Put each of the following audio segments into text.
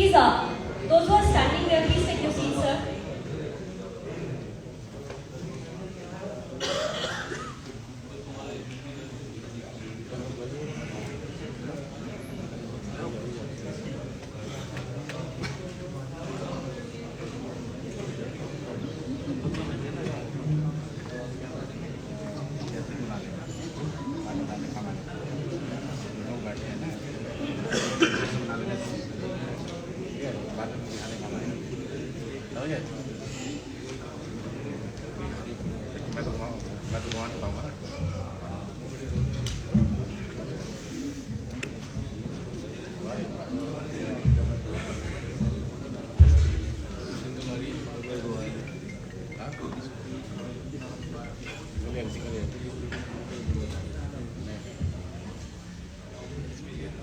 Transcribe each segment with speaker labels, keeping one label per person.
Speaker 1: Please, those who are standing there, please take your seats, sir.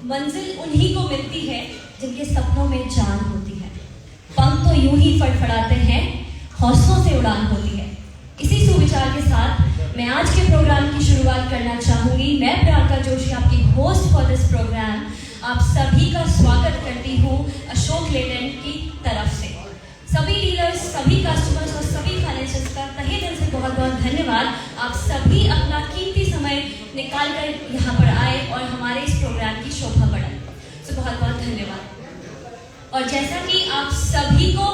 Speaker 1: मंजिल उन्हीं को मिलती है जिनके सपनों में जान होती है। पंख तो यूं ही फड़फड़ाते हैं, हौसलों से उड़ान होती है। इसी सुविचार के साथ मैं आज के प्रोग्राम की शुरुआत करना चाहूंगी। मैं प्रियंका जोशी, आपकी होस्ट फॉर दिस प्रोग्राम, आप सभी का स्वागत करती हूँ अशोक लेलैंड की तरफ से। सभी डीलर्स, सभी कस्टमर्स और सभी फाइनेंशियल्स का तहे दिल से बहुत बहुत धन्यवाद। आप सभी अपना कीमती समय निकाल कर यहाँ पर आए और हमारे इस प्रोग्राम की शोभा बढ़ाए, तो बहुत बहुत धन्यवाद। और जैसा कि आप सभी को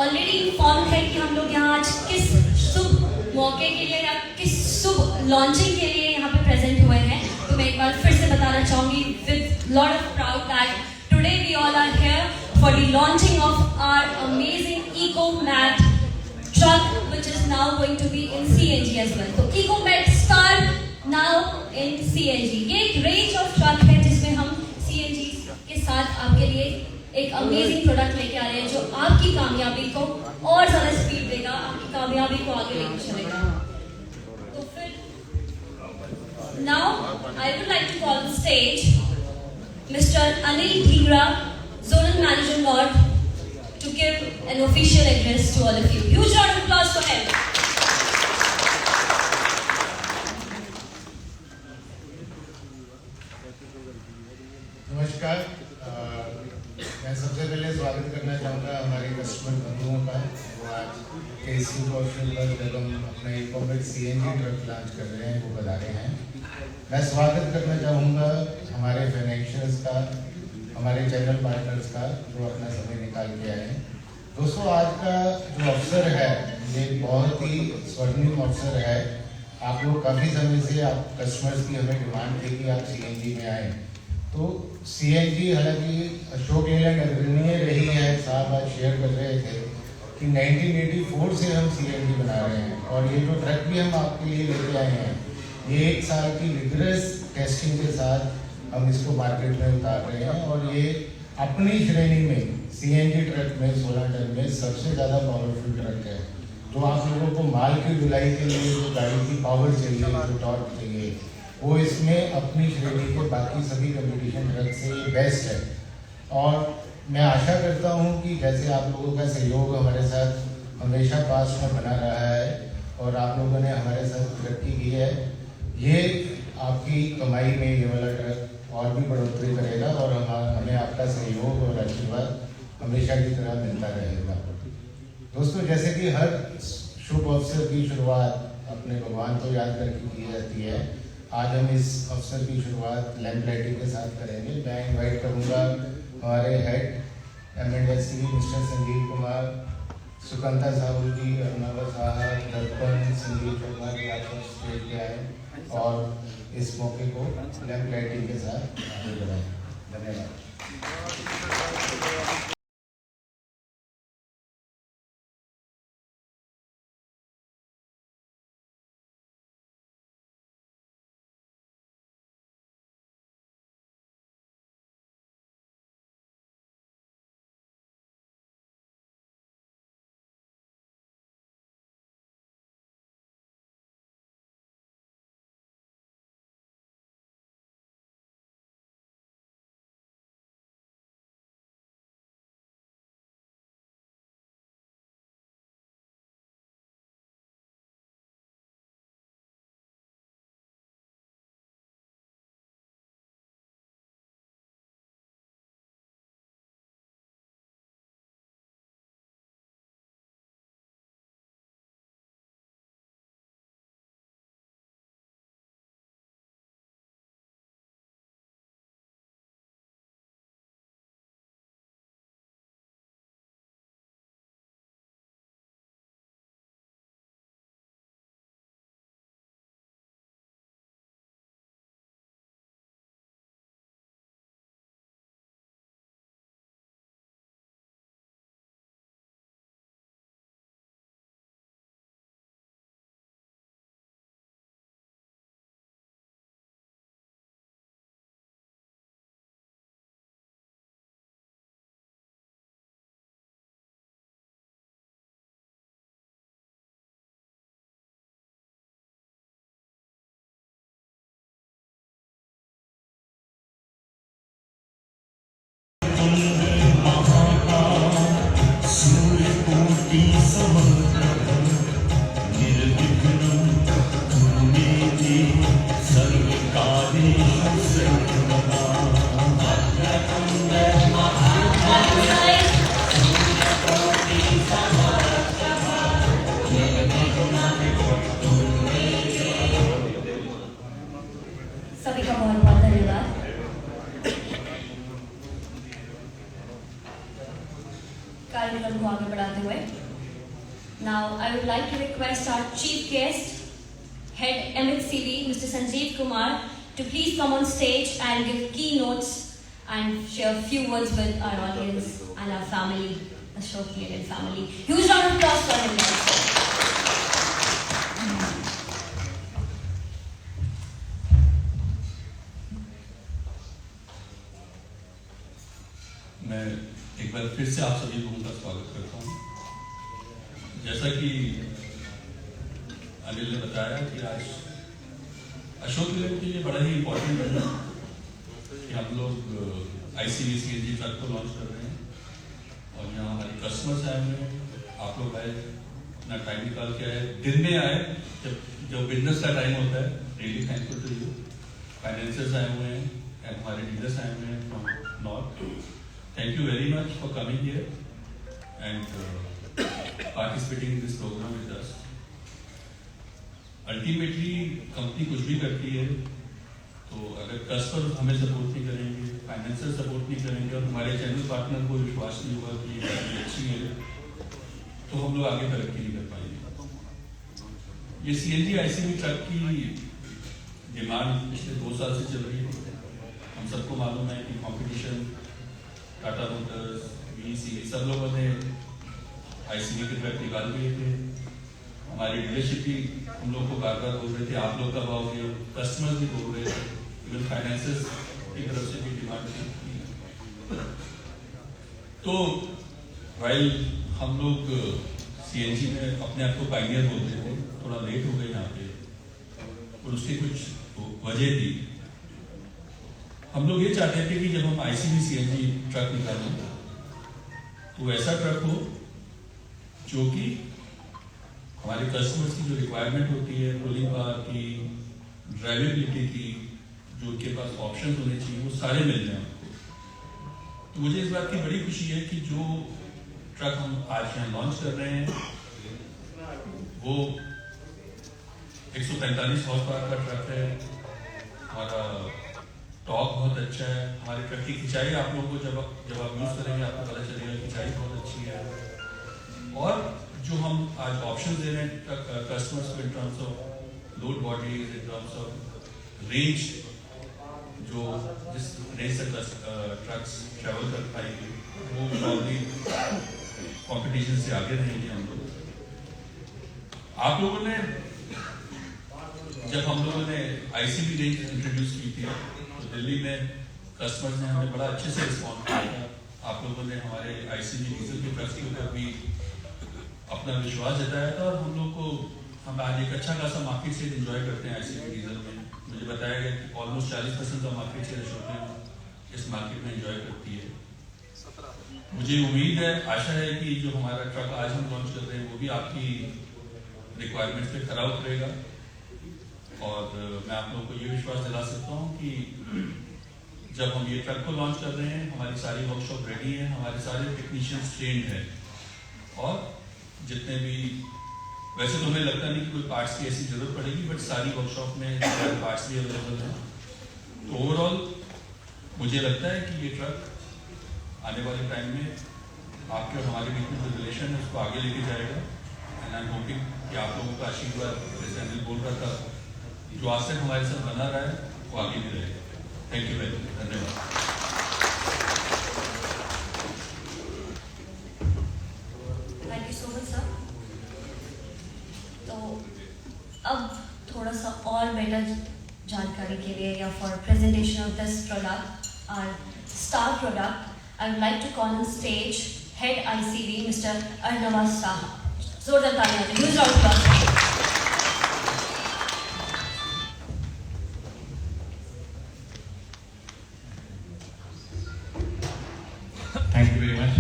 Speaker 1: ऑलरेडी इन्फॉर्म है कि हम लोग यहाँ आज किस शुभ मौके के लिए या किस शुभ लॉन्चिंग के लिए यहाँ पे प्रेजेंट हुए हैं, तो मैं एक बार फिर से बताना चाहूँगी with lot of proud that today we all are here for the launching of our amazing EcoMat truck, which is now going to be in CNG as well. So EcoMat start now in CNG. ये एक range of truck है जिसमें हम CNG के साथ आपके लिए एक amazing product लेके आ रहे हैं जो आपकी कामयाबी को और ज़्यादा स्पीड देगा, आपकी कामयाबी को आगे लेकर चलेगा। तो फिर now I would like to call the stage Mr. Anil Dhingra, Zonal Manager North, to give an official address to all of you. Huge round of applause for him.
Speaker 2: नमस्कार। मैं सबसे पहले स्वागत करना चाहूँगा हमारे कस्टमर बंधुओं का, वो आज केसी कौशल पर जब हम अपना EcoMat CNG ट्रक लॉन्च कर रहे हैं वो बता रहे हैं। मैं स्वागत करना चाहूँगा हमारे फाइनेंशियल्स का, हमारे चैनल पार्टनर्स का, जो अपना समय निकाल के आए हैं। दोस्तों, आज का जो अवसर है ये बहुत ही स्वर्णिम अवसर है। आप लोग काफ़ी समय से आप कस्टमर्स की हमें डिमांड थी कि आप CNG में आए, तो CNG हालांकि अशोक लेलैंड अग्रणीय रही है। साहब आज शेयर कर रहे थे कि 1984 से हम CNG बना रहे हैं और ये जो ट्रक भी हम आपके लिए लेके आए हैं ये 1 साल की रिगरस टेस्टिंग के साथ हम इसको मार्केट में उतार रहे हैं और ये अपनी श्रेणी में CNG ट्रक में 16 टन में सबसे ज़्यादा पावरफुल ट्रक है। जो आप लोगों को माल की ढुलाई के लिए जो गाड़ी की पावर चाहिए, जो टॉर्क चाहिए, वो इसमें अपनी श्रेणी के बाकी सभी कंपटीशन ट्रक से ये बेस्ट है। और मैं आशा करता हूँ कि जैसे आप लोगों का सहयोग हमारे साथ हमेशा पास में बना रहा है और आप लोगों ने हमारे साथ तरक्की की है, ये आपकी कमाई में ये वाला ट्रक और भी बढ़ोतरी करेगा और हमें आपका सहयोग और आशीर्वाद हमेशा की तरह मिलता रहेगा। दोस्तों, जैसे कि हर शुभ अवसर की शुरुआत अपने भगवान को याद करके की जाती है, आज हम इस अवसर की शुरुआत लैंप लाइटिंग के साथ करेंगे। मैं इनवाइट करूंगा हमारे head M&SC mister Sanjeev Kumar, Sukanta Sahu ji, Arunava साहब, दर्पण, संजीव शर्मा जी, आप स्टेज पे आए और इस मौके को लैंप लाइटिंग के साथ आगे बढ़ाएं। धन्यवाद।
Speaker 1: request our chief guest, Head MHCV, Mr. Sanjeev Kumar, to please come on stage and give keynotes and share a few words with our audience and our family, the Ashok Leyland family. Huge round of applause for him.
Speaker 3: मैं एक बार फिर से आप सभी लोगों का स्वागत करता हूँ। जैसा कि अनिल ने बताया कि आज अशोक लेलैंड के लिए बड़ा ही इम्पोर्टेंट है कि हम लोग ICV CNG ट्रक को लॉन्च कर रहे हैं और यहाँ हमारे कस्टमर्स आए हुए हैं। आप लोग आए, अपना टाइम निकाल के आए, दिन में आए जब बिजनेस का टाइम होता है। Really thankful to you. Financers आए हुए हैं एंड हमारे डीलर्स आए हुए हैं from north. Thank you very much for coming here and participating in this program with us. Ultimately, company कुछ भी करती है तो अगर कस्टमर हमें सपोर्ट नहीं करेंगे, फाइनेंसर सपोर्ट नहीं करेंगे और हमारे चैनल पार्टनर को विश्वास नहीं होगा कि ये कंपनी अच्छी है, तो हम लोग आगे तरक्की नहीं कर पाएंगे। ये CNG ICV ट्रक की डिमांड पिछले 2 साल से चल रही है। हम सबको मालूम है कि कंपटीशन, टाटा मोटर्स, VECV सब लोगों ने ICV के ट्रक निकाल दिए थे। हमारी डीलरशिप भी हम लोग को बार बार बोल रहे थे आप लोग कब आओगे, कस्टमर्स भी बोल रहे थे, इवन फाइनेंसर्स की तरफ से भी डिमांड थी। तो वाइल हम लोग CNG में अपने आप को पायनियर बोलते थे, थोड़ा लेट हो गए यहाँ पे और उसकी कुछ वजह थी। हम लोग ये चाहते थे कि जब हम ICV CNG ट्रक निकालें तो ऐसा ट्रक हो जो कि हमारे कस्टमर्स की जो रिक्वायरमेंट होती है, रोलिंग पावर की, ड्राइवेबिलिटी की, जो उनके पास ऑप्शन होने चाहिए, वो सारे मिल जाएं उनको। तो मुझे इस बात की बड़ी खुशी है कि जो ट्रक हम आज यहाँ लॉन्च कर रहे हैं वो 145 हॉर्स पावर का ट्रक है। हमारा टॉप बहुत अच्छा है। हमारे ट्रक की खिंचाई आप लोगों को जब आप यूज करेंगे आपको पता चलेगा खिंचाई बहुत अच्छी है। और जो हम आज ऑप्शन दे रहे हैं कस्टमर्स को in terms of load bodies, in terms of range, जो जिस रेंज तक ट्रक्स ट्रेवल कर पाएंगे वो प्रॉब्ली कंपटीशन से आगे रहेंगे हम लोग। आप लोगों ने जब हम लोगों ने ICV रेंज इंट्रोड्यूस की थी तो दिल्ली में कस्टमर्स ने हमें बड़ा अच्छे से रिस्पॉन्ड किया था। आप लोगों ने हमारे ICV डीजल के ट्रक्स के ऊपर भी अपना विश्वास जताया था और हम लोग को हम आज एक अच्छा खासा मार्केट शेयर एंजॉय करते हैं ICV डीजल में। मुझे बताया गया कि ऑलमोस्ट 40% का मार्केट शेयर अशोक इस मार्केट में एंजॉय करती है। मुझे उम्मीद है, आशा है कि जो हमारा ट्रक आज हम लॉन्च कर रहे हैं वो भी आपकी रिक्वायरमेंट पे खरा उतरेगा। और मैं आप लोगों को ये विश्वास दिला सकता हूँ कि जब हम ये ट्रक को लॉन्च कर रहे हैं हमारी सारी वर्कशॉप रेडी है, हमारे सारे टेक्नीशियंस ट्रेंड हैं और जितने भी, वैसे तो हमें लगता नहीं कि कोई पार्ट्स की ऐसी जरूरत पड़ेगी, बट सारी वर्कशॉप में पार्ट्स भी अवेलेबल हैं। तो ओवरऑल मुझे लगता है कि ये ट्रक आने वाले टाइम में आपके और हमारे बीच में जो रिलेशन है उसको आगे लेके जाएगा। एंड आई एम होपिंग कि आप लोगों का आशीर्वाद, जैसे अनिल बोल रहा था, जो आज तक हमारे साथ बना रहा है वो आगे भी रहेगा। Thank you very much. धन्यवाद।
Speaker 1: Thank you so much sir. तो अब थोड़ा सा और बेटर जानकारी के लिए या for presentation of this product, our star product, I would like to call on stage head ICV mister Arnava Saha. जोरदार तालियां दीजिए। यूज आउट क्लास।
Speaker 4: Thank you very much.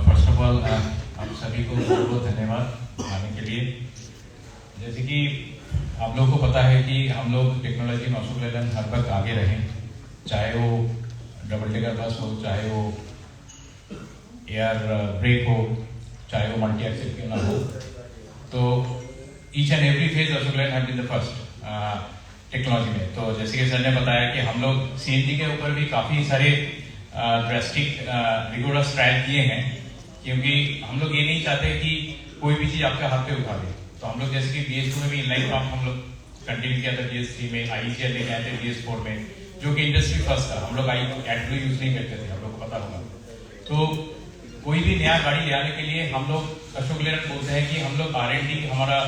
Speaker 4: First of all आप सभी को बहुत बहुत धन्यवाद आने के लिए। जैसे कि आप लोगों को पता है कि हम लोग टेक्नोलॉजी में अशोक लेलैंड हर वक्त आगे रहें, चाहे वो डबल डेकर बस हो, चाहे वो एयर ब्रेक हो, चाहे वो मल्टी एक्सेल क्यों ना हो। तो each and every phase Ashok Leyland have been the first technology में। तो जैसे कि सर ने बताया कि हम लोग CNG के ऊपर भी काफ़ी सारे ड्रेस्टिक रिगोरस ट्रायल किए हैं, क्योंकि हम लोग ये नहीं चाहते कि कोई भी चीज आपके हाथ पे उठा दे। तो हम लोग जैसे कि BS2 में भी इनलाइन पंप हम लोग कंटिन्यू किया था, BS3 में IECL लेके आए थे BS4 में, जो कि इंडस्ट्री फर्स्ट था। हम लोग एडब्ल्यू यूज नहीं करते थे, हम लोग को पता होगा। तो कोई भी नया गाड़ी ले आने के लिए हम लोग अशोक लेलैंड बोलते हैं कि हम लोग R&D हमारा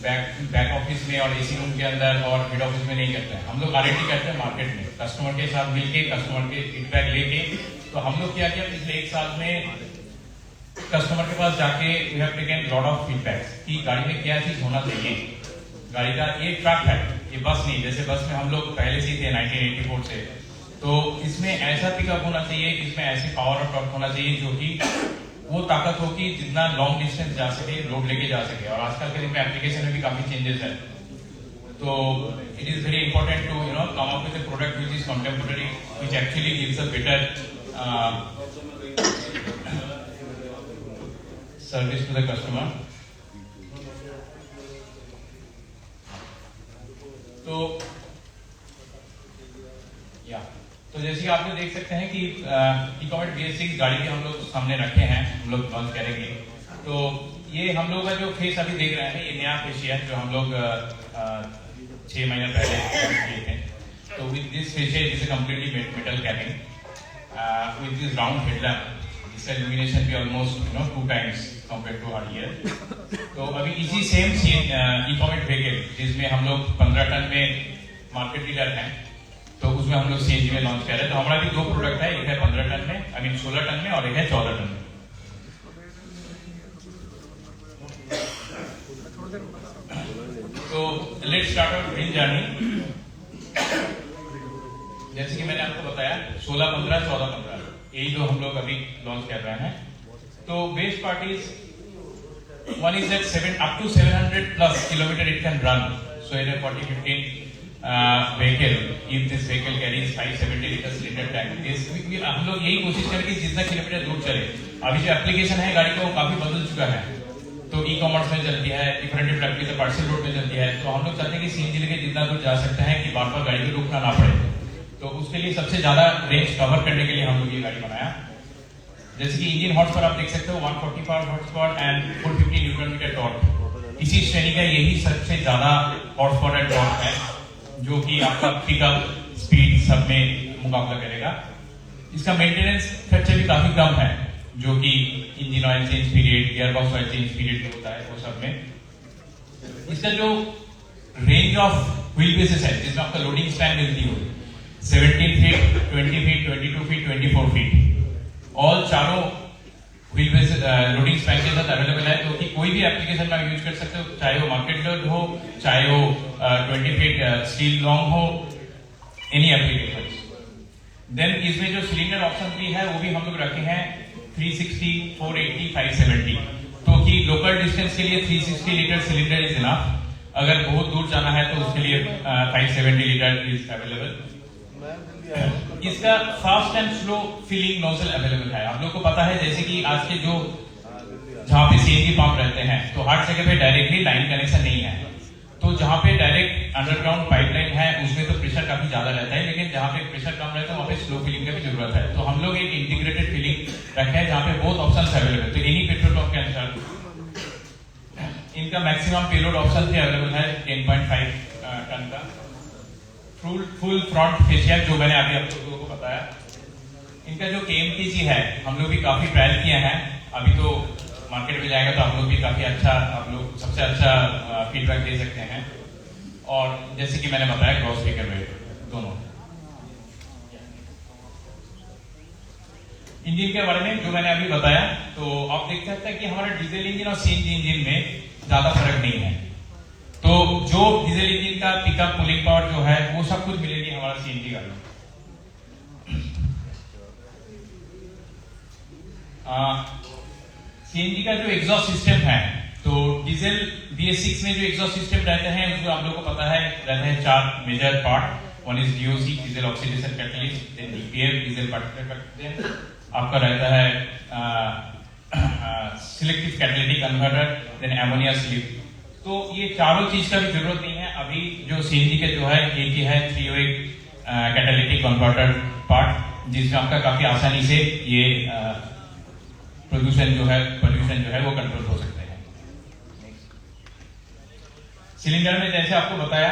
Speaker 4: बैक ऑफिस में और AC रूम के अंदर और हेड ऑफिस में नहीं करते हैं। हम लोग R&D करते हैं मार्केट में, कस्टमर के साथ मिलके, कस्टमर के फीडबैक लेके। तो हम लोग क्या किया पिछले 1 साल में, कस्टमर के पास जाके we have taken lot of feedbacks कि गाड़ी में क्या चीज होना चाहिए। गाड़ी का ये ट्रक है, ये बस नहीं। जैसे बस में हम लोग पहले से थे 1984 से, तो इसमें ऐसा पिकअप होना चाहिए, इसमें ऐसी पावर और टॉर्क होना चाहिए जो कि वो ताकत हो कि जितना लॉन्ग डिस्टेंस जा सके, लोड लेके जा सके। और आजकल के दिन में एप्लीकेशन में भी काफी चेंजेस है। तो it is very important to come up with a product which is contemporary, which actually gives a better service to the customer. तो जैसे कि आप लोग देख सकते हैं कि इकोमेट BS6 गाड़ी के हम लोग सामने रखे हैं, हम लोग लॉन्च करेंगे। तो ये हम लोग का जो फेस अभी देख रहे हैं, ये नया फेस है जो हम लोग 6 महीने पहले लॉन्च किए थे। तो with this face is a completely metal cabin with this round headlamp, इसका इल्यूमिनेशन भी almost 2 times compare to earlier. तो अभी इसी सेम इकोमेट व्हीकल जिसमें हम लोग 15 टन में मार्केट लीडर हैं, तो उसमें हम लोग CNG में लॉन्च कर रहे हैं। तो हमारा भी 2 प्रोडक्ट है, एक है 15 टन में, 16 टन में, और एक है 14 टन में। तो let's start our dream journey. जैसे कि मैंने आपको बताया 16, 15, 14, 15 यही जो हम लोग अभी लॉन्च कर रहे हैं। तो best part is one is that up to 700+ kilometre it can run. So in 40-15 vehicle, if this vehicle carries 570 litre cylinder tank, हम लोग यही कोशिश करें कि जितना किलोमीटर दूर चले। अभी जो एप्लीकेशन है गाड़ी का वो काफी बदल चुका है। तो ई-कॉमर्स में चलती है, डिफरेंट एप्लीकेशन पार्सल रोड में चलती है। तो हम लोग चाहते हैं कि CNG लेके जितना दूर जा सकते हैं कि बार बार गाड़ी को रुकना ना पड़े। तो उसके लिए सबसे ज्यादा रेंज कवर करने के लिए हम लोग ये गाड़ी बनाया। जैसे कि इंजन हॉर्स पर आप देख सकते हो 145 horse power and 450 newton metre torque. इसी श्रेणी का यही सबसे ज्यादा हॉर्स पावर एंड टॉर्क है जो कि आपका पिकअप स्पीड सब में मुकाबला करेगा। इसका मेंटेनेंस खर्चा भी काफी कम है, जो कि engine oil change period, gear box oil change period जो होता है वो सब में। इसका जो रेंज ऑफ व्हील बेसिस है जिसमें आपका लोडिंग स्पैन मिलती हो 17 feet, 20 feet, 22 feet, 24 feet, all चारों व्हील बेस लोडिंग स्पैन के साथ अवेलेबल है। तो कि कोई भी एप्लीकेशन में आप यूज कर सकते हो, चाहे वो मार्केट लोड हो, चाहे वो 20 फीट स्टील लॉन्ग हो, एनी एप्लीकेशन। देन इसमें जो सिलेंडर ऑप्शन भी है वो भी हम लोग रखे हैं 360, 480, 570। तो कि लोकल डिस्टेंस के लिए 360 लीटर सिलेंडर इज इनफ। अगर बहुत दूर जाना है तो उसके लिए 570 लीटर इज अवेलेबल। इसका fast and slow filling nozzle available है। आप लोग को पता है जैसे कि आज के जो जहां पे CNG पंप रहते हैं तो हर जगह पे डायरेक्टली लाइन कनेक्शन नहीं है। तो जहां पे डायरेक्ट अंडरग्राउंड पाइपलाइन है उसमें तो प्रेशर काफी ज्यादा रहता है, लेकिन जहां पे प्रेशर कम रहता है वहां पे स्लो फिलिंग की भी जरूरत है। तो हम लोग एक इंटीग्रेटेड फिलिंग रखे हैं जहां पे बहुत ऑप्शन अवेलेबल। तो एनी पेट्रोल पंप के अंदर इनका मैक्सिमम पेलोड ऑप्शन भी अवेलेबल है 10.5 टन का। फुल फ्रंट फेसियल जो मैंने अभी आप लोगों को बताया। इनका जो KMTG है हम लोग भी काफी ट्रायल किए हैं। अभी तो मार्केट में जाएगा तो आप लोग भी काफी अच्छा, आप लोग सबसे अच्छा फीडबैक दे सकते हैं। और जैसे कि मैंने बताया क्रॉस ब्रेकर वेट दोनों। इंजन के बारे में जो मैंने अभी बताया, तो आप देख सकते हैं कि हमारा डीजल इंजन और CNG इंजन में ज्यादा फर्क नहीं है। तो जो डीजल इंजन का पिकअप पुलिंग पावर जो है वो सब कुछ मिलेगी हमारा CNG गाड़ी में। CNG का जो एग्जॉस्ट सिस्टम है, तो डीजल BS6 में जो एग्जॉस्ट सिस्टम रहते हैं उसको आप लोग को पता है रहते हैं 4 major part. One is DOC, diesel oxidation catalyst, then DPF, diesel particulate, then आपका रहता है selective catalytic converter, then ammonia slip. तो ये चारों चीज का भी जरूरत नहीं है। अभी जो CNG का जो है एक ही है 308 कैटालिटिक कन्वर्टर पार्ट, जिसमें आपका काफी आसानी से ये पोल्यूशन जो है वो कंट्रोल हो सकते हैं। सिलेंडर में जैसे आपको बताया,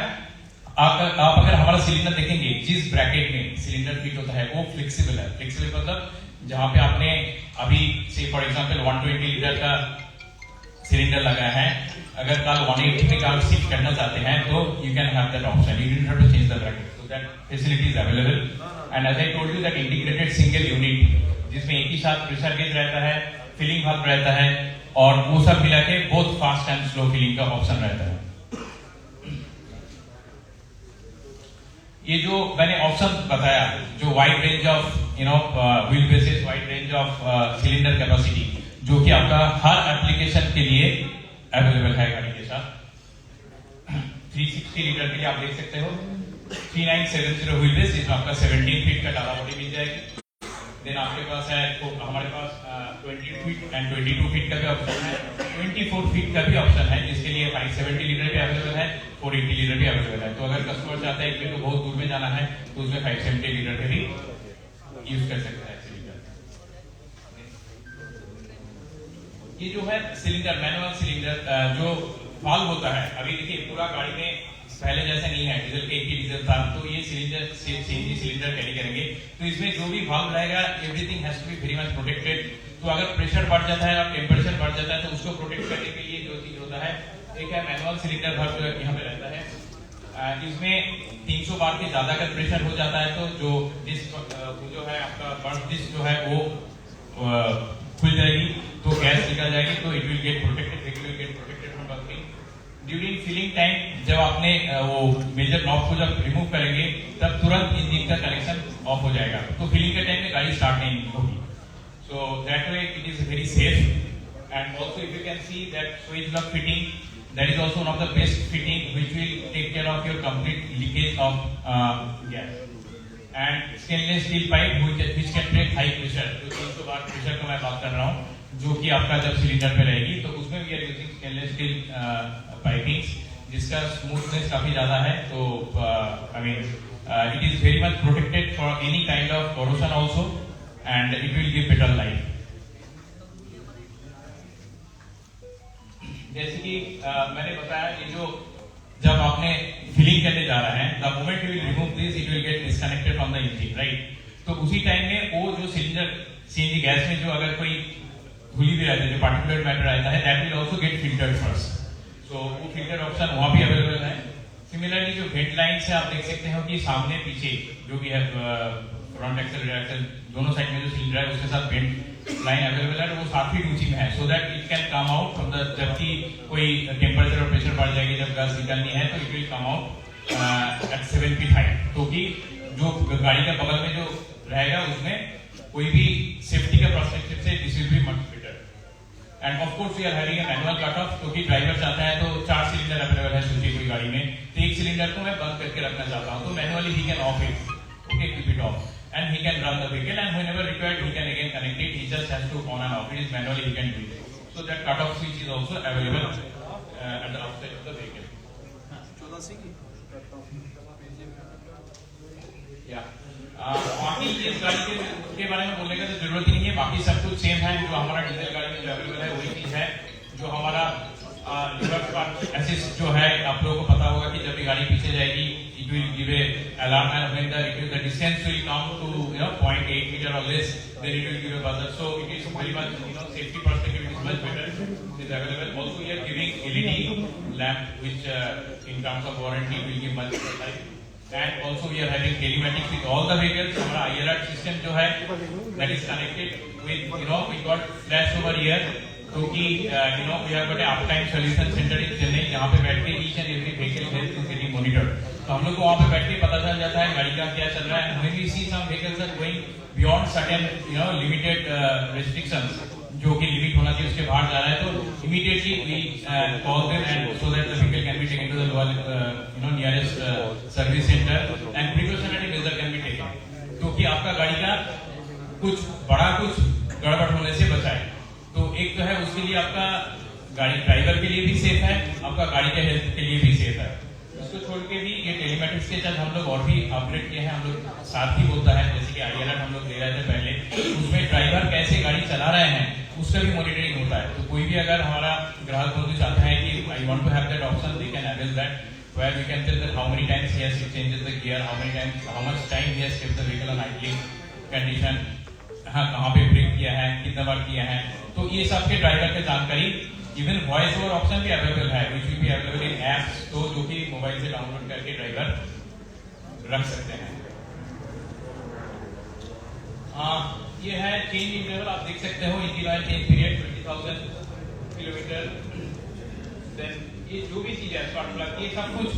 Speaker 4: आप अगर हमारा सिलेंडर देखेंगे, जिस ब्रैकेट में सिलेंडर फिट होता है वो फ्लेक्सिबल है। फ्लेक्सिबल मतलब जहां पे आपने अभी से फॉर एग्जांपल 120 लीटर का सिलेंडर लगाया है, अगर कल 180 में आप शिफ्ट करना चाहते हैं तो you can have that option, you don't have to change the bracket, so that facility is available. And as I told you that integrated single unit जिसमें एक ही साथ प्रेशर गेज रहता है, फिलिंग वाल्व रहता है, और वो सब मिला के बहुत फास्ट एंड स्लो फिलिंग का ऑप्शन रहता है। ये जो मैंने ऑप्शन बताया, जो wide range of wheel basis, wide range of cylinder capacity, जो कि आपका हर एप्लीकेशन के लिए अवेलेबल है गाड़ी के साथ। 360 लीटर के लिए आप देख सकते हो 3970 व्हील बेस, इसमें आपका 17 फीट का डाला बॉडी मिल जाएगी। देन आपके पास है, तो हमारे पास 20 फीट एंड 22 फीट का भी ऑप्शन है, 24 फीट का भी ऑप्शन है, जिसके लिए 570 लीटर भी अवेलेबल है, 480 लीटर भी अवेलेबल है। तो अगर कस्टमर चाहता है कि तो बहुत दूर में जाना है तो उसमें 570 लीटर के भी यूज कर सकता है सिलेंडर। ये जो है सिलेंडर, मैनुअल सिलेंडर जो वाल्व होता है, अभी देखिए पूरा गाड़ी में पहले जैसा नहीं है, डीजल के एक ही डीजल था, तो ये सिलेंडर सीएनजी सिलेंडर कैरी करेंगे, तो इसमें जो भी वाल्व रहेगा everything has to be very much protected. तो अगर प्रेशर बढ़ जाता है और टेम्परेचर बढ़ जाता है तो उसको प्रोटेक्ट करने के लिए जो चीज होता है, एक है मैनुअल सिलेंडर वाल्व जो यहाँ पे रहता है। इसमें 300 बार के ज्यादा अगर प्रेशर हो जाता है तो जो डिस्क जो है आपका बर्स्ट डिस्क जो है वो खुल जाएगी, तो गैस निकल जाएगी, तो it will get protected, it will get protected from burning. During filling time जब आपने वो मेजर नॉब को जब रिमूव करेंगे तब तुरंत इंजन का कनेक्शन ऑफ हो जाएगा, तो फिलिंग के टाइम में गाड़ी स्टार्ट नहीं होगी। So that way it is very safe. And also if you can see that switch lock fitting, that is also one of the best fitting which will take care of your complete leakage of gas. And stainless steel pipe which can take high pressure, जो 300 बार pressure का मैं बात कर रहा हूँ, जो कि आपका जब सिलेंडर पे रहेगी तो उसमें we are using stainless steel pipings जिसका स्मूथनेस काफी ज्यादा है, तो I mean it is very much protected for any kind of corrosion also and it will give better life. जैसे कि मैंने बताया, ये जो जब आपने फिलिंग करने जा रहा है, the moment you will remove this it will gate disconnected from the engine, right. तो उसी टाइम में वो जो सिलेंडर सीएनजी गैस में जो अगर कोई धूली भी रहता है, जो पार्टिकुलर मैटर रहता है, that will also get filtered first. So वो फिल्टर ऑप्शन वहां भी अवेलेबल है। सिमिलरली जो वेंट लाइन से आप देख सकते हो कि सामने पीछे जो भी है फ्रंट एक्सल रियर एक्सल दोनों साइड में जो सिलेंडर है उसके साथ वेंट लाइन अवेलेबल है, वो 7 फीट ऊंची में है, so that it can come out from the, जबकि कोई टेम्परेचर और प्रेशर बढ़ जाएगी जब गैस निकलनी है तो it will come out at 7 feet height, तो कि जो गाड़ी के बगल में जो रहेगा उसमें कोई भी सेफ्टी के पर्सपेक्टिव से this will be much better. And of course we are having a manual cut off, क्योंकि ड्राइवर चाहता है तो 4 सिलेंडर अवेलेबल है सोचिए कोई गाड़ी में, तो एक सिलेंडर को मैं बंद करके रखना चाहता हूँ, तो manually he can of it, okay, keep it of and he can run the vehicle and whenever required he can again connect it, he just has to on and off it, is manually he can do it. So that cut-off switch is also available at the outside of the vehicle. बाकी इस गाड़ी के बारे में बोलने का तो जरूरत ही नहीं है, बाकी सब कुछ सेम है, जो हमारा डीजल गाड़ी में जो अवेलेबल है वही चीज है। जो हमारा रिवर्स पार्क असिस्ट जो है, आप लोगों को पता होगा कि जब भी गाड़ी पीछे जाएगी it will give a alarm, and when the distance will come to 0.8 meter or less, then it will give a buzzer. So it is very much safety perspective it is much better. It is available. Also we are giving LED lamp which in terms of warranty will give much better life. And also we are having telematics with all the vehicles. हमारा IR system जो है that is connected with we got flash over here, क्योंकि we have got a uptime solution center in Chennai, जहाँ पे बैठ के each and every vehicle health is getting monitored. तो हम लोग को वहाँ पे बैठ के पता चल जाता है गाड़ी का क्या चल रहा है। When we see some vehicles are going beyond certain limited restrictions, जो कि लिमिट होना चाहिए उसके बाहर जा रहा है, तो immediately we call them and so that the vehicle can be taken to the nearest service center and precautionary measure can be taken, क्योंकि आपका गाड़ी का कुछ बड़ा कुछ गड़बड़ होने से बचाए। तो एक तो है उसके लिए आपका गाड़ी ड्राइवर के लिए भी सेफ है, आपका गाड़ी के हेल्थ के लिए भी सेफ है। उसको छोड़ के भी ये टेलीमेटिक्स के साथ हम लोग और भी अपग्रेड किए हैं, हम लोग साथ ही होता है, जैसे कि IR हम लोग ले रहे थे पहले, उसमें ड्राइवर कैसे गाड़ी चला रहे हैं उसका भी मॉनिटरिंग होता है। तो कोई भी अगर हमारा ग्राहक बंधु चाहता है कि I want to have that option, they can avail that, where we can tell that how many times he has changed the gear, how much time he has kept the vehicle on idling condition, हाँ कहाँ पे break किया है, कितना बार किया है, तो ये सब के ड्राइवर की जानकारी इवन वॉइस ओवर ऑप्शन भी अवेलेबल है, which will be available in apps, तो जो कि मोबाइल से डाउनलोड करके ड्राइवर रख सकते हैं। ये है चेंज इंटरवल, आप देख सकते हो engine oil change period 20,000 kilometre. Then ये जो भी चीज है स्पार्क प्लग, ये सब कुछ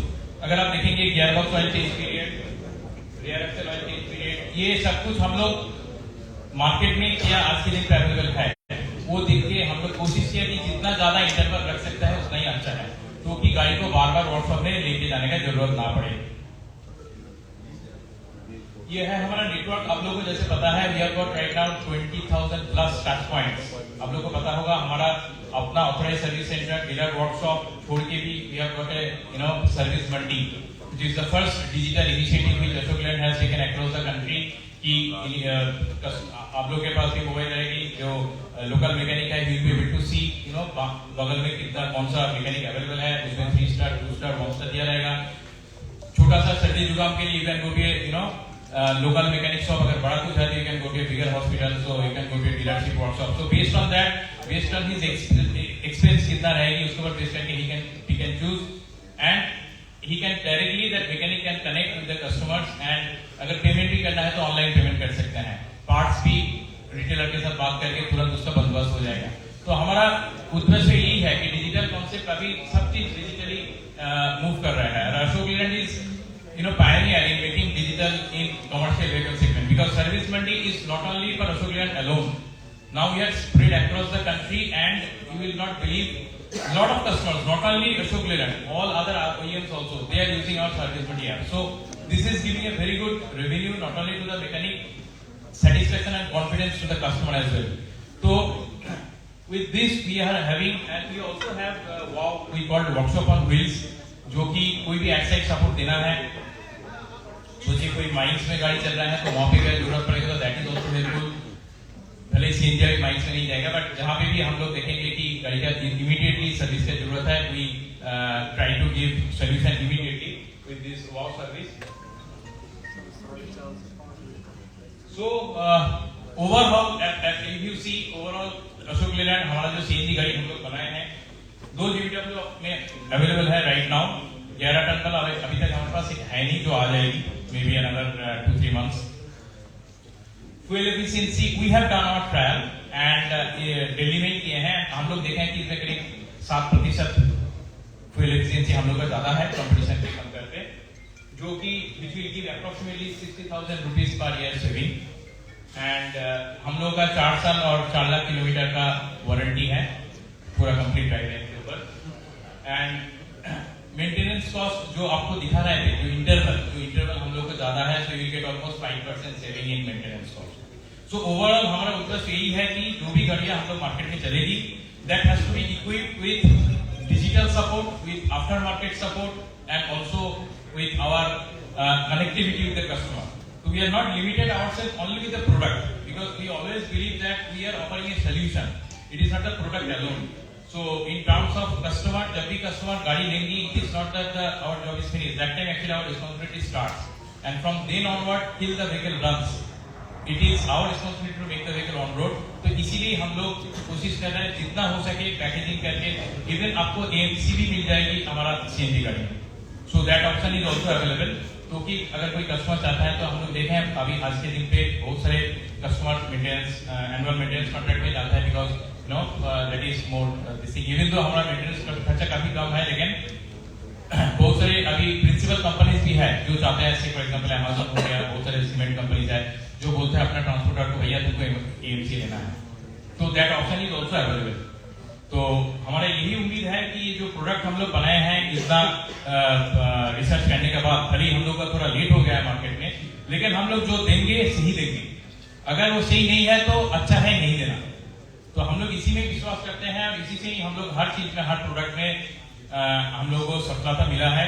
Speaker 4: अगर आप देखेंगे gear box oil change period, rear axle oil change period, ये सब कुछ हम लोग मार्केट में या आज के दिन पे अवेलेबल है, वो देख के हम लोग कोशिश किया कि जितना ज्यादा इंटरवल रख सकता है उतना ही अच्छा है, क्योंकि गाड़ी को बार बार वर्कशॉप में लेके जाने का जरूरत ना पड़े। ये है हमारा नेटवर्क, आप लोगों को जैसे पता है we have got right now 20,000 plus touch points. आप लोगों को पता होगा हमारा अपना authorised service centre, dealer workshop छोड़ के भी we have got a service Mandi, which is the first digital initiative which Ashok Leyland has taken across the country, कि आप लोग के पास भी मोबाइल रहेगी, जो लोकल मैकेनिक है will be able to see बगल में कितना कौन सा मैकेनिक अवेलेबल है, उसमें 3 स्टार 2 स्टार 1 स्टार दिया रहेगा। छोटा सा सर्दी जुकाम के लिए you can go to local mechanic shop, अगर बड़ा कुछ है तो you can go to a bigger hospital, so you can go to a dealership workshop, so based on that, based on his experience कितना रहेगी उसके ऊपर बेस्ड करके he can choose and he can directly, that mechanic can connect with the customers, and अगर payment भी करना है तो ऑनलाइन पेमेंट कर सकते हैं, पार्ट्स भी रिटेलर के साथ बात करके तुरंत उसका बंदोबस्त हो जाएगा। तो हमारा उद्देश्य यही है कि डिजिटल कॉन्सेप्ट अभी सब चीज डिजिटली मूव कर रहा है, और Ashok Leyland is pioneer in making digital in commercial vehicle segment, because service mandi is not only for Ashok Leland alone. Now we are spread across the country, and you will not believe a lot of customers, not only Ashok Leland, all other OEMs also, they are using our service mandi app. So this is giving a very good revenue not only to the mechanic, satisfaction and confidence to the customer as well. So with this we are having, and we also have wow, we called workshop on wheels, जो कि कोई भी Exide support देना है, सोचिए कोई mines में गाड़ी चल रहा है तो वहां पे अगर जरूरत पड़ेगा तो दैट इज ऑल्सो हेल्पफुल, भले सीएनजी वाली माइंस में नहीं जाएगा, बट जहां पे भी हम लोग देखेंगे कि गाड़ी का इमीडिएटली सर्विस की जरूरत है, we try to give solution immediately with this wow service. So overall if you see overall Ashok Leyland, हमारा जो सीएनजी गाड़ी हम लोग बनाए हैं 2 GVW में अवेलेबल है राइट नाउ, 11 टन का अभी तक हमारे पास एक है नहीं, जो आ जाएगी may be another 2-3 months। Fuel efficiency we have done our trial and Delhi में किए हैं, हम लोग देखे हैं कि इसमें करीब 7% फ्यूल एफिशिएंसी हम लोग का ज्यादा है कंपटीशन के कंपेयर पे, जो कि which will give approximately 60,000 rupees per year saving, and हम लोग का 4 साल और 4 लाख किलोमीटर का वारंटी है पूरा कंप्लीट ड्राइव लाइन के ऊपर, एंड मेंटेनेंस कॉस्ट जो आपको दिखा रहा है, जो इंटरवल हम लोग को ज्यादा है, so you will get almost 5% saving in maintenance cost. So overall हमारा उद्देश्य यही है कि जो भी गाड़ियां हम लोग मार्केट में चलेगी, that has to be equipped with digital support, with after market support, and also with our connectivity with the customer. So we are not limited ourselves only with the product, because we always believe that we are offering a solution. It is not the product alone. So in terms of customer, जब भी customer गाड़ी लेंगी, it is not that our job is finished. That time actually our responsibility starts, and from then onward till the vehicle runs, it is our responsibility to make the vehicle on road. तो इसीलिए हम लोग कोशिश कर रहे हैं जितना हो सके पैकेजिंग करके, इवन आपको AMC भी मिल जाएगी हमारा CNG गाड़ी में, so that option is also available। क्योंकि अगर कोई कस्टमर चाहता है तो हम लोग देखें अभी आज के दिन पे बहुत सारे customer maintenance annual maintenance contract में जाता है, because that is more this thing, even though हमारा मेंटेनेंस खर्चा काफी कम है, लेकिन बहुत सारे अभी प्रिंसिपल कंपनीज भी है जो चाहते हैं, जैसे फॉर एग्जांपल अमेज़न हो गया, बहुत सारे सीमेंट कंपनीज है जो बोलते हैं अपना ट्रांसपोर्टर को भैया तुमको AMC लेना है, तो that option is also available. तो हमारा यही उम्मीद है कि ये जो प्रोडक्ट हम लोग बनाए हैं, इतना रिसर्च करने के बाद, भले हम लोग का थोड़ा लेट हो गया है मार्केट में, लेकिन हम लोग जो देंगे सही देंगे, अगर वो सही नहीं है तो अच्छा है नहीं देना। तो हम लोग इसी में विश्वास करते हैं, और इसी से ही हम लोग हर चीज में, हर प्रोडक्ट में हम लोगों को सफलता मिला है।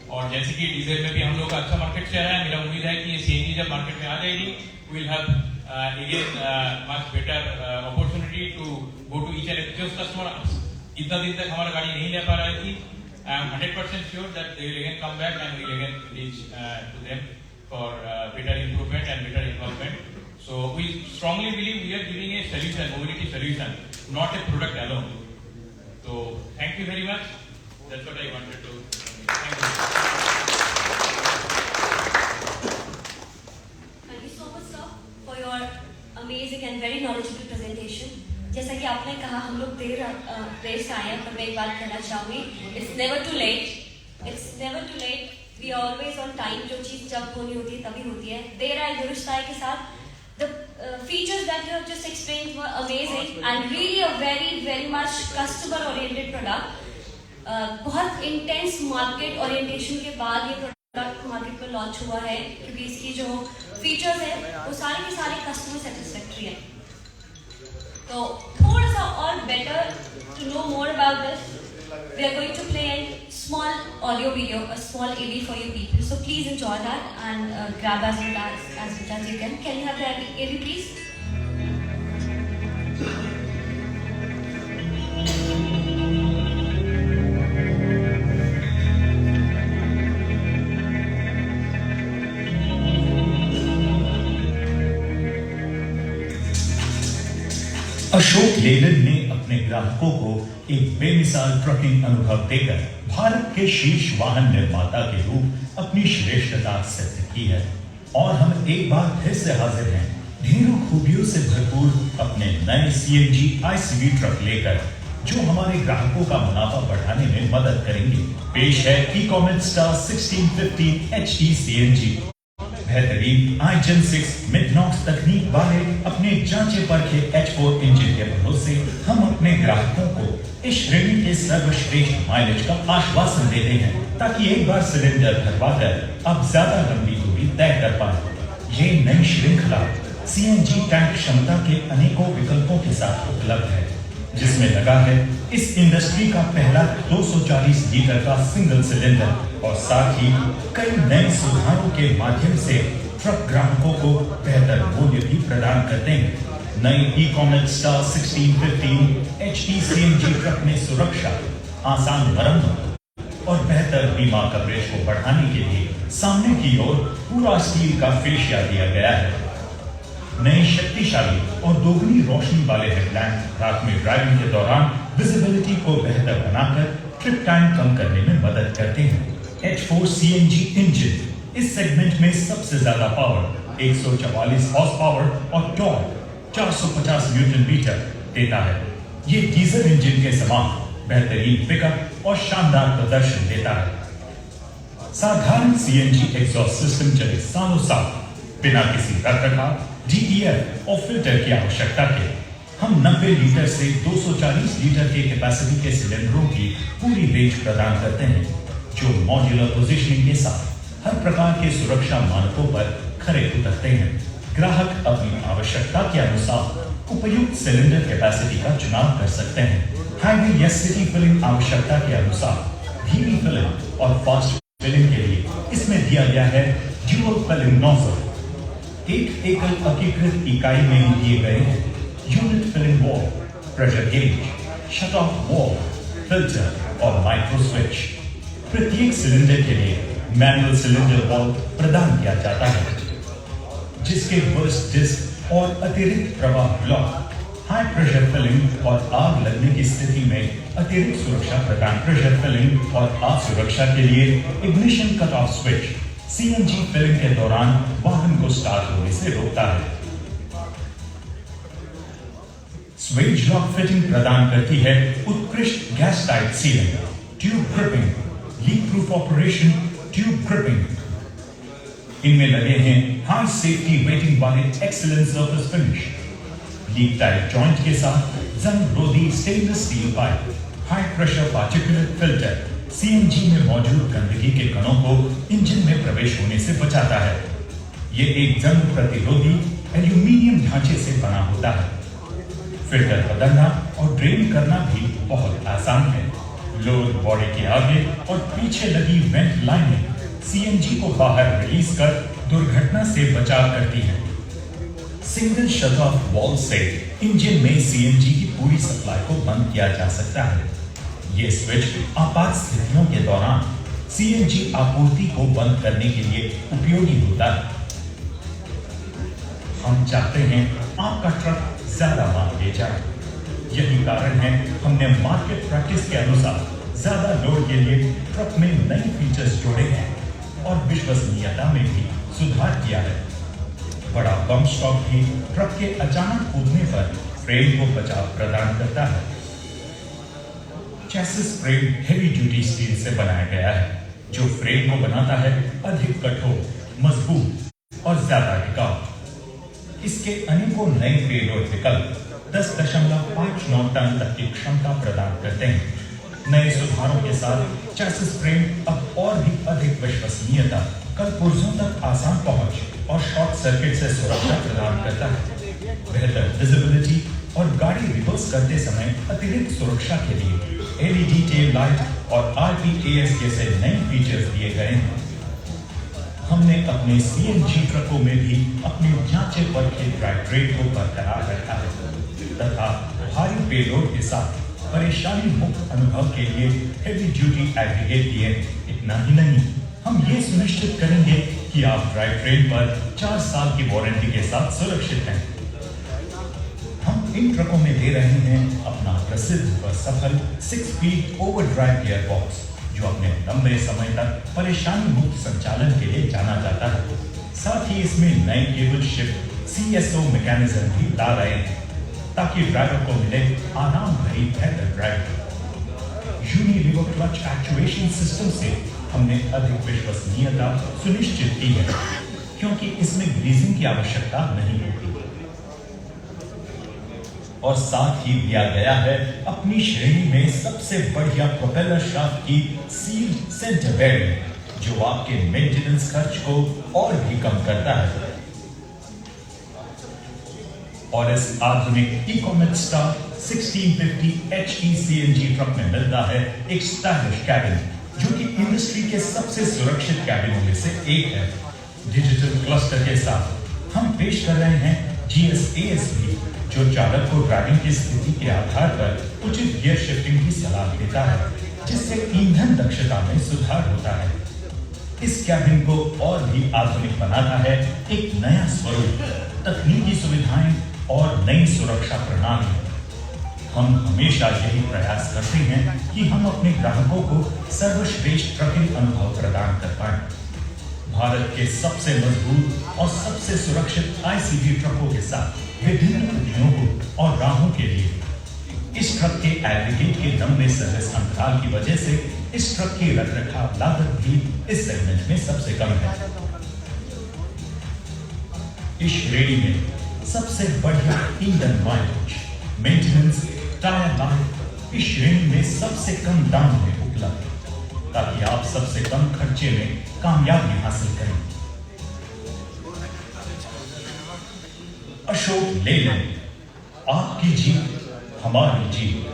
Speaker 4: और जैसे कि डीजल में भी हम लोग का अच्छा मार्केट शेयर है, मेरा उम्मीद है कि ये CNG जब मार्केट में आ जाएगी, will have again much better opportunity to go to each and every customer इतना दिन तक हमारा गाड़ी नहीं ले पा रही थी. I am 100% sure that they will again come back and we will again reach to them for better improvement and better involvement. So we strongly believe we are giving a solution, mobility solution, not a product alone. So thank you very much. That's what I wanted to. Thank you.
Speaker 1: Thank you so much, sir, for your amazing and very knowledgeable presentation. जैसा कि आपने कहा हम लोग देर से आए हैं, पर मैं एक बात कहना चाहूँगी, it's never too late. It's never too late. We are always on time. जो चीज़ जब होनी होती है तभी होती है. देर आए दुरुस्त आए के साथ. The features that you have just explained were amazing and really a very much customer oriented product. बहुत intense market orientation के बाद ये product मार्केट में लॉन्च हुआ है, क्योंकि इसकी जो फीचर्स है वो सारे के सारे कस्टमर सेटिस्फैक्ट्री है. तो थोड़ा सा और better to know more about this, we are going to play a small audio video, a small AV for you people. So please enjoy that and grab as much as you can. Can you have the AV please?
Speaker 5: Ashok Leyland ने अपने ग्राहकों को एक बेमिसाल trucking अनुभव देकर भारत के शीर्ष वाहन निर्माता के रूप अपनी श्रेष्ठता सिद्ध की है. और हम एक बार फिर से हाजिर हैं ढेरों खूबियों से भरपूर अपने नए CNG ICV ट्रक लेकर, जो हमारे ग्राहकों का मुनाफा बढ़ाने में मदद करेंगे. पेश है इकोमेट स्टार 1650 HD CNG. बेहतरीन iGen 6 मिडनॉक्स तकनीक वाले अपने जांचे परखे H4 इंजन के भरोसे हम अपने ग्राहकों को इस श्रेणी के सर्वश्रेष्ठ माइलेज का आश्वासन देते हैं, ताकि एक बार सिलेंडर भरवाकर अब ज्यादा लंबी दूरी तय कर पाए. ये नई श्रृंखला CNG टैंक क्षमता के अनेकों विकल्पों के साथ उपलब्ध है, जिसमें लगा है इस इंडस्ट्री का पहला 240 लीटर का सिंगल सिलेंडर, और साथ ही कई नए सुधारों के माध्यम से ट्रक ग्राहकों को बेहतर मूल्य भी प्रदान करते हैं. नई इकोमेट स्टार 1650 HD CNG ट्रक में सुरक्षा, आसान मरम्मत और बेहतर बीमा कवरेज को बढ़ाने के लिए सामने की ओर पूरा स्टील का फेशिया दिया गया है. नए शक्तिशाली और दोगुनी रोशनी वाले हेडलैम्प रात में ड्राइविंग के दौरान विजिबिलिटी को बेहतर बनाकर ट्रिप टाइम कम करने में मदद करते हैं. H4 CNG इंजन इस सेगमेंट में सबसे ज्यादा पावर 144 हॉर्स पावर और टॉर्क 450 न्यूटन मीटर देता है. ये डीजल इंजन के समान बेहतरीन पिकअप और शानदार प्रदर्शन देता है. साधारण CNG एग्जॉस्ट सिस्टम चले सालों साल बिना किसी रखरखाव, DEF और फिल्टर की आवश्यकता के. हम 90 लीटर से 240 लीटर के कैपेसिटी के सिलेंडरों की पूरी रेंज प्रदान करते हैं, जो मॉड्यूलर पोजीशनिंग के साथ हर प्रकार के सुरक्षा मानकों पर खरे उतरते हैं. ग्राहक अपनी आवश्यकता के अनुसार उपयुक्त सिलेंडर कैपेसिटी का चुनाव कर सकते हैं. हाईवे या सिटी फिलिंग आवश्यकता के अनुसार धीमी फिलिंग और फास्ट फिलिंग के लिए इसमें दिया गया है ड्यूअल फिलिंग नोजल. एक एकल एकीकृत इकाई में ही दिए गए हैं unit filling valve, pressure gauge, shut off valve, filter और माइक्रो स्विच. प्रत्येक सिलेंडर के लिए मैनुअल सिलेंडर वॉल्व प्रदान किया जाता है, जिसके बर्स्ट डिस्क और अतिरिक्त प्रवाह ब्लॉक हाई प्रेशर फिलिंग और आग लगने की स्थिति में अतिरिक्त सुरक्षा प्रदान. प्रेशर फिलिंग और आग सुरक्षा के लिए ignition cut off switch CNG filling के दौरान वाहन को स्टार्ट होने से रोकता है. स्विच लॉक फिटिंग प्रदान करती है उत्कृष्ट gas type ceiling, tube gripping, leak proof operation, tube gripping. इनमें लगे हैं हाई सेफ्टी रेटिंग वाले excellent surface finish, leak type joint के साथ जंग रोधी stainless steel pipe, high pressure particulate filter CNG में मौजूद गंदगी के कणों को इंजन में प्रवेश होने से बचाता है. ये एक जंग प्रतिरोधी एल्यूमीनियम ढांचे से बना होता है. फिल्टर बदलना और ड्रेन करना भी बहुत आसान है. लोअर बॉडी के आगे और पीछे लगी वेंट लाइनें CNG को बाहर रिलीज कर दुर्घटना से बचाव करती हैं. सिंगल शट ऑफ वॉल्व से इंजन में CNG की पूरी सप्लाई को बंद किया जा सकता है. ये स्विच आपात स्थितियों के दौरान सीएनजी आपूर्ति को बंद करने के लिए उपयोगी होता है। हम चाहते हैं आपका ट्रक ज्यादा माल ले जाए। यही कारण है हमने मार्केट प्रैक्टिस के अनुसार ज्यादा लोड के लिए ट्रक में नए फीचर्स जोड़े हैं और विश्वसनीयता में भी सुधार किया है। बड़ा बम स्टॉक भी ट्रक के अचानक कूदने पर फ्रेम को बचाव प्रदान करता है। Chassis frame heavy duty steel से बनाया गया है, जो फ्रेम को बनाता है अधिक कठोर, मजबूत और ज्यादा टिकाऊ। इसके अनेकों नए पेलोड विकल्प 10.59 टन तक की क्षमता प्रदान करते हैं। नए सुधारों के साथ चेसिस फ्रेम अब और भी अधिक विश्वसनीयता, कल पुर्जों तक आसान पहुंच और शॉर्ट सर्किट से सुरक्षा प्रदान करता है। बेहतर विजिबिलिटी और गाड़ी रिवर्स करते समय अतिरिक्त सुरक्षा के लिए एलईडी टेल लाइट और आरपीएस जैसे नए फीचर्स दिए गए हैं। हमने अपने सीएनजी ट्रकों में भी अपने जांचे परखे ड्राइव रेट को बरकरार रखा है तथा भारी पेलोड के साथ परेशानी मुक्त अनुभव के लिए हेवी ड्यूटी एग्रीगेट दिए। इतना ही नहीं, हम ये सुनिश्चित करेंगे कि आप ड्राइव ट्रेन पर 4 साल की वारंटी के साथ सुरक्षित हैं। हम इन ट्रकों में दे रहे हैं अपना प्रसिद्ध व सफल 6-स्पीड ओवरड्राइव गियर बॉक्स, जो अपने लंबे समय तक परेशानी मुक्त संचालन के लिए जाना जाता है। साथ ही इसमें नए केबल शिफ्ट CSO मैकेनिज्म भी ला रहे हैं ताकि ड्राइवर को मिले आराम भरी बेहतर drive. Unilever clutch actuation system से हमने अधिक विश्वसनीयता सुनिश्चित की है, क्योंकि इसमें ग्रीजिंग की आवश्यकता नहीं होती। और साथ ही दिया गया है अपनी श्रेणी में सबसे बढ़िया प्रोपेलर शाफ्ट की सील सेंटर बेयरिंग, जो आपके मेंटेनेंस खर्च को और भी कम करता है। और इस आधुनिक इकोमेट स्टार 1650 HE CNG ट्रक में मिलता है एक स्टाइलिश कैबिन, जो कि इंडस्ट्री के सबसे सुरक्षित कैबिनों में से एक है। डिजिटल क्लस्टर के साथ हम पेश कर रहे हैं GSASB, जो चालक को ड्राइविंग की स्थिति के आधार पर उचित गियर शिफ्टिंग की सलाह देता है, जिससे ईंधन दक्षता में सुधार होता है। इस कैबिन को और भी आधुनिक बनाता है एक नया स्वरूप, तकनीकी सुविधाएं और नई सुरक्षा प्रणाली। हम हमेशा यही प्रयास करते हैं कि हम अपने ग्राहकों को सर्वश्रेष्ठ ट्रकिंग अनुभव प्रदान कर पाएं। भारत के सबसे मजबूत और सबसे सुरक्षित ICV ट्रकों के साथ विभिन्न उद्योगों और राहों के लिए इस ट्रक के एग्रीगेट के लंबे सर्विस अंतराल की वजह से इस ट्रक की रखरखाव लागत भी इस सेगमेंट में सबसे कम है। इस श्रेणी में सबसे बढ़िया ईंधन माइलेज, मेंटेनेंस, टायर लाइफ इस श्रेणी में सबसे कम दाम में उपलब्ध, ताकि आप सबसे कम खर्चे में कामयाबी हासिल करें। अशोक लेलैंड, आपकी जीत हमारी जीत।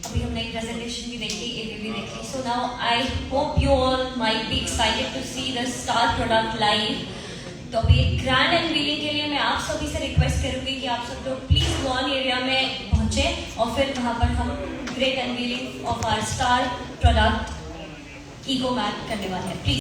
Speaker 1: अभी हमने एक प्रेजेंटेशन भी देखी, AV भी देखी। So now I hope you all might be excited to see the Star product live. तो अभी एक ग्रैंड अनवीलिंग के लिए मैं आप सभी से रिक्वेस्ट करूंगी कि आप सब लोग प्लीज लॉन एरिया में पहुंचे और फिर वहां पर हम great unveiling of our star product Ecomat करने वाले हैं। प्लीज